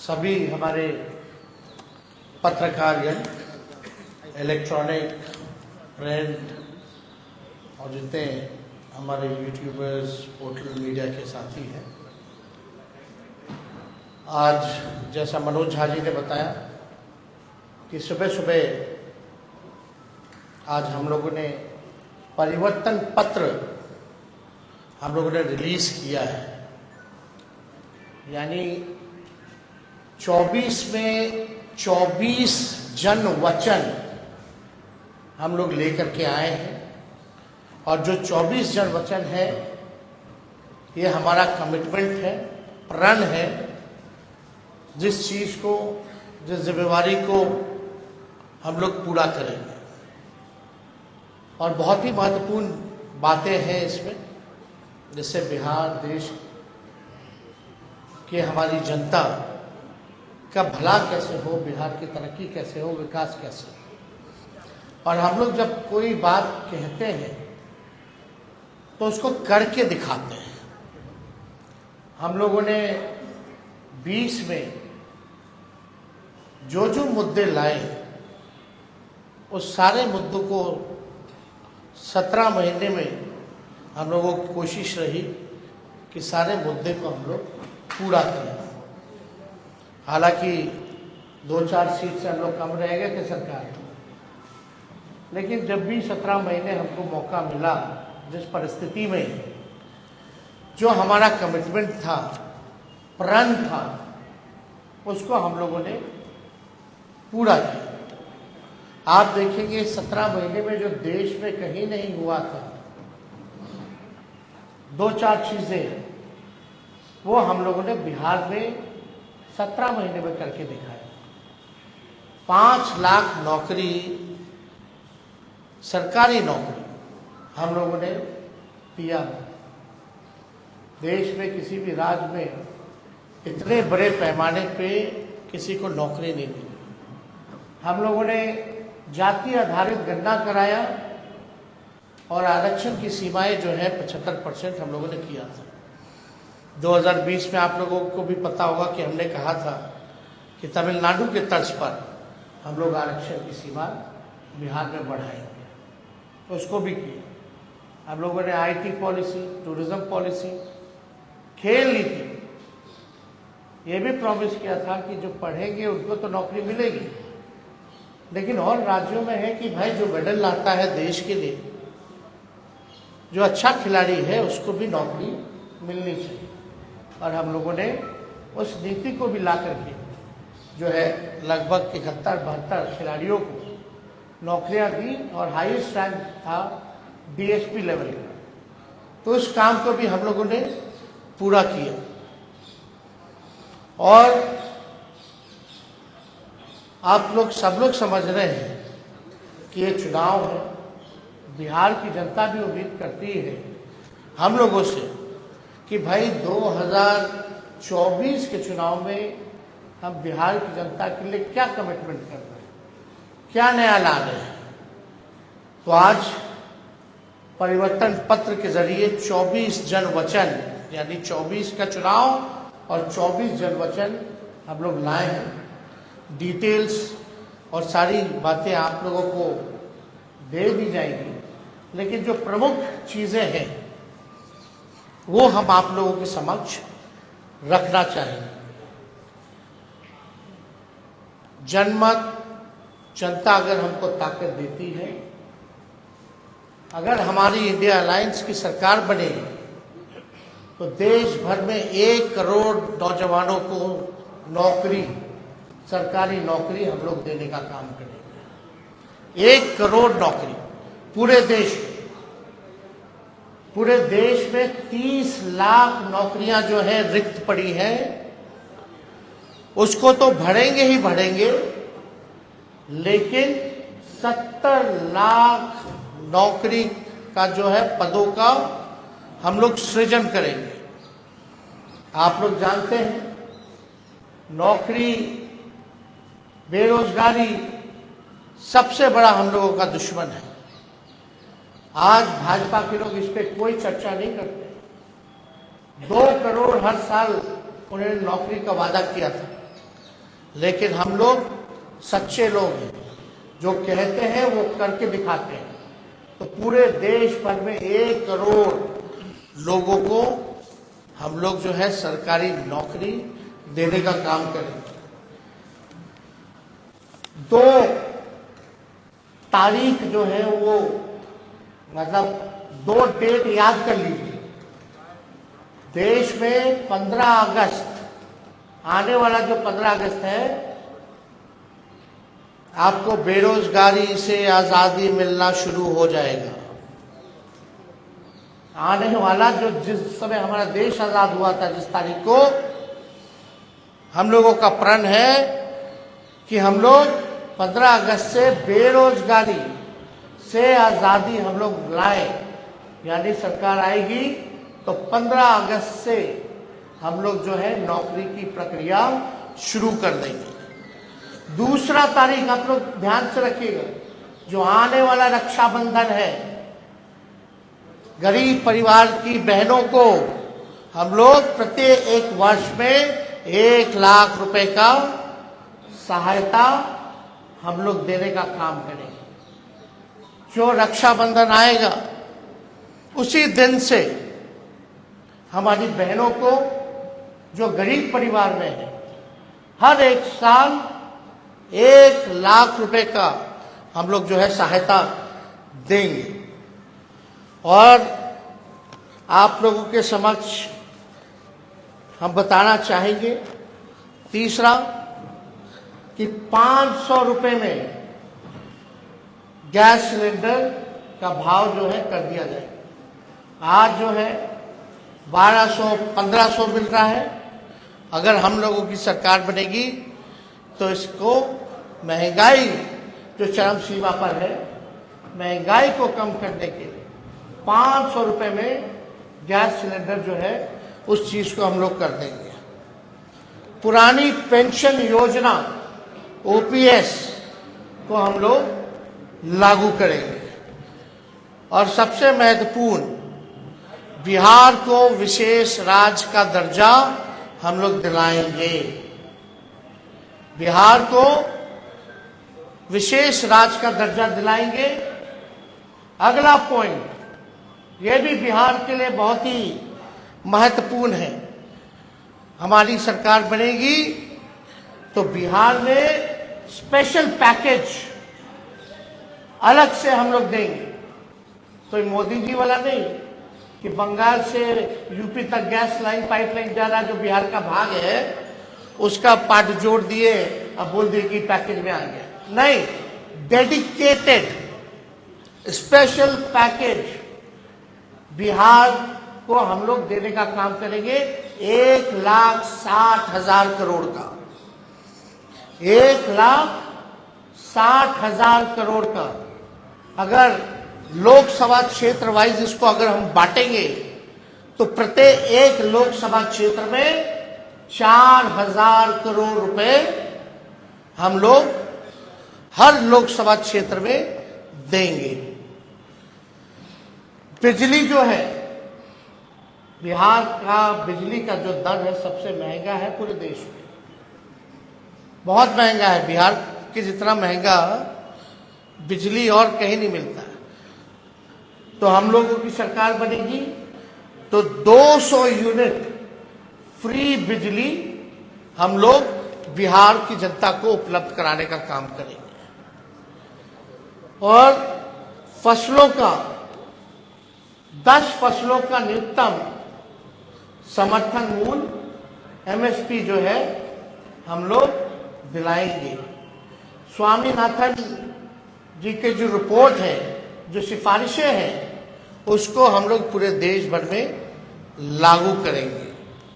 सभी हमारे पत्रकारगण, electronic, print और जितने हमारे यूट्यूबर्स, पोर्टल मीडिया के साथी हैं, आज जैसा मनोज झा जी ने बताया कि सुबह सुबह आज हम लोगों ने परिवर्तन पत्र हम लोगों ने रिलीज किया है। यानी 24 में 24 जन वचन हम लोग लेकर के आए हैं और जो 24 जन वचन है ये हमारा कमिटमेंट है, प्रण है, जिस चीज़ को, जिस जिम्मेवारी को हम लोग पूरा करेंगे। और बहुत ही महत्वपूर्ण बातें हैं इसमें, जिससे बिहार देश के हमारी जनता का भला कैसे हो, बिहार की तरक्की कैसे हो, विकास कैसे हो। और हम लोग जब कोई बात कहते हैं तो उसको करके दिखाते हैं। हम लोगों ने 20 में जो मुद्दे लाए उस सारे मुद्दों को 17 महीने में हम लोगों की कोशिश रही कि सारे मुद्दे को हम लोग पूरा करें। हालांकि 2-4 सीट से हम लोग कम रह गए थे सरकार में, लेकिन जब भी 17 महीने हमको मौका मिला, जिस परिस्थिति में जो हमारा कमिटमेंट था, प्रण था, उसको हम लोगों ने पूरा किया। आप देखेंगे 17 महीने में जो देश में कहीं नहीं हुआ था, 2-4 चीजें वो हम लोगों ने बिहार में 17 महीने में करके दिखाया। 5 लाख नौकरी, सरकारी नौकरी हम लोगों ने दिया। देश में किसी भी राज्य में इतने बड़े पैमाने पे किसी को नौकरी नहीं मिली। हम लोगों ने जाति आधारित गणना कराया और आरक्षण की सीमाएं जो है 75% हम लोगों ने किया था। 2020 में आप लोगों को भी पता होगा कि हमने कहा था कि तमिलनाडु के तर्ज पर हम लोग आरक्षण की सीमा बिहार में बढ़ाएंगे, उसको भी किया। हम लोगों ने आईटी पॉलिसी, टूरिज्म पॉलिसी, खेल नीति, ये भी प्रॉमिस किया था कि जो पढ़ेंगे उनको तो नौकरी मिलेगी, लेकिन और राज्यों में है कि भाई जो मेडल लाता है देश के लिए, जो अच्छा खिलाड़ी है, उसको भी नौकरी मिलनी चाहिए। और हम लोगों ने उस नीति को भी ला करके जो है लगभग 71-72 खिलाड़ियों को नौकरियां दी और हाईएस्ट रैंक था डीएसपी लेवल का। तो उस काम को भी हम लोगों ने पूरा किया। और आप लोग सब लोग समझ रहे हैं कि ये चुनाव है, बिहार की जनता भी उम्मीद करती है हम लोगों से कि भाई 2024 के चुनाव में हम बिहार की जनता के लिए क्या कमिटमेंट कर रहे हैं, क्या नया ला रहे हैं। तो आज परिवर्तन पत्र के जरिए 24 जन वचन, यानी 24 का चुनाव और 24 जन वचन हम लोग लाए हैं। डिटेल्स और सारी बातें आप लोगों को दे दी जाएंगी, लेकिन जो प्रमुख चीजें हैं वो हम आप लोगों के समक्ष रखना चाहेंगे। जनमत, जनता अगर हमको ताकत देती है, अगर हमारी इंडिया अलायंस की सरकार बने तो देश भर में 1 करोड़ नौजवानों को नौकरी, सरकारी नौकरी हम लोग देने का काम करेंगे। 1 करोड़ नौकरी पूरे देश में। पूरे देश में 30 लाख नौकरियां जो है रिक्त पड़ी हैं, उसको तो भरेंगे ही भरेंगे, लेकिन 70 लाख नौकरी का जो है पदों का हम लोग सृजन करेंगे। आप लोग जानते हैं नौकरी, बेरोजगारी सबसे बड़ा हम लोगों का दुश्मन है। आज भाजपा के लोग इस पर कोई चर्चा नहीं करते। 2 करोड़ हर साल उन्होंने नौकरी का वादा किया था, लेकिन हम लोग सच्चे लोग हैं, जो कहते हैं वो करके दिखाते हैं। तो पूरे देश भर में 1 करोड़ लोगों को हम लोग जो है सरकारी नौकरी देने का काम करेंगे। 2 तारीख जो है वो मतलब 2 डेट याद कर लीजिए। देश में 15 अगस्त, आने वाला जो 15 अगस्त है, आपको बेरोजगारी से आजादी मिलना शुरू हो जाएगा। आने वाला जो जिस समय हमारा देश आजाद हुआ था, जिस तारीख को, हम लोगों का प्रण है कि हम लोग 15 अगस्त से बेरोजगारी से आजादी हम लोग लाए। यानी सरकार आएगी तो 15 अगस्त से हम लोग जो है नौकरी की प्रक्रिया शुरू कर देंगे। दूसरा तारीख आप लोग ध्यान से रखिएगा, जो आने वाला रक्षाबंधन है, गरीब परिवार की बहनों को हम लोग प्रत्येक वर्ष में 1 लाख रुपए का सहायता हम लोग देने का काम करेंगे। जो रक्षाबंधन आएगा उसी दिन से हमारी बहनों को, जो गरीब परिवार में है, हर एक साल 1 लाख रुपए का हम लोग जो है सहायता देंगे। और आप लोगों के समक्ष हम बताना चाहेंगे, तीसरा, कि 500 रुपए में गैस सिलेंडर का भाव जो है कर दिया जाए। आज जो है 1200-1500 मिल रहा है। अगर हम लोगों की सरकार बनेगी तो इसको, महंगाई जो चरम सीमा पर है, महंगाई को कम करने के लिए 500 रुपए में गैस सिलेंडर जो है उस चीज को हम लोग कर देंगे। पुरानी पेंशन योजना ओपीएस को हम लोग लागू करेंगे। और सबसे महत्वपूर्ण, बिहार को विशेष राज्य का दर्जा हम लोग दिलाएंगे। बिहार को विशेष राज्य का दर्जा दिलाएंगे। अगला पॉइंट, यह भी बिहार के लिए बहुत ही महत्वपूर्ण है। हमारी सरकार बनेगी तो बिहार में स्पेशल पैकेज अलग से हम लोग देंगे। तो मोदी जी वाला नहीं कि बंगाल से यूपी तक गैस लाइन, पाइपलाइन जा रहा है, जो बिहार का भाग है, उसका पार्ट जोड़ दिए, अब बोल दिए कि पैकेज में आ गया। नहीं, डेडिकेटेड स्पेशल पैकेज बिहार को हम लोग देने का काम करेंगे। 1,60,000 करोड़ का, 1,60,000 करोड़ का। अगर लोकसभा क्षेत्र वाइज इसको अगर हम बांटेंगे तो प्रत्येक लोकसभा क्षेत्र में 4,000 करोड़ रुपए हम लोग हर लोकसभा क्षेत्र में देंगे। बिजली जो है, बिहार का बिजली का जो दर है सबसे महंगा है पूरे देश में, बहुत महंगा है। बिहार के जितना महंगा बिजली और कहीं नहीं मिलता है। तो हम लोगों की सरकार बनेगी तो 200 यूनिट फ्री बिजली हम लोग बिहार की जनता को उपलब्ध कराने का काम करेंगे। और फसलों का, 10 फसलों का न्यूनतम समर्थन मूल्य एमएसपी जो है हम लोग दिलाएंगे। स्वामीनाथन जी के जो रिपोर्ट है, जो सिफारिशें हैं, उसको हम लोग पूरे देश भर में लागू करेंगे।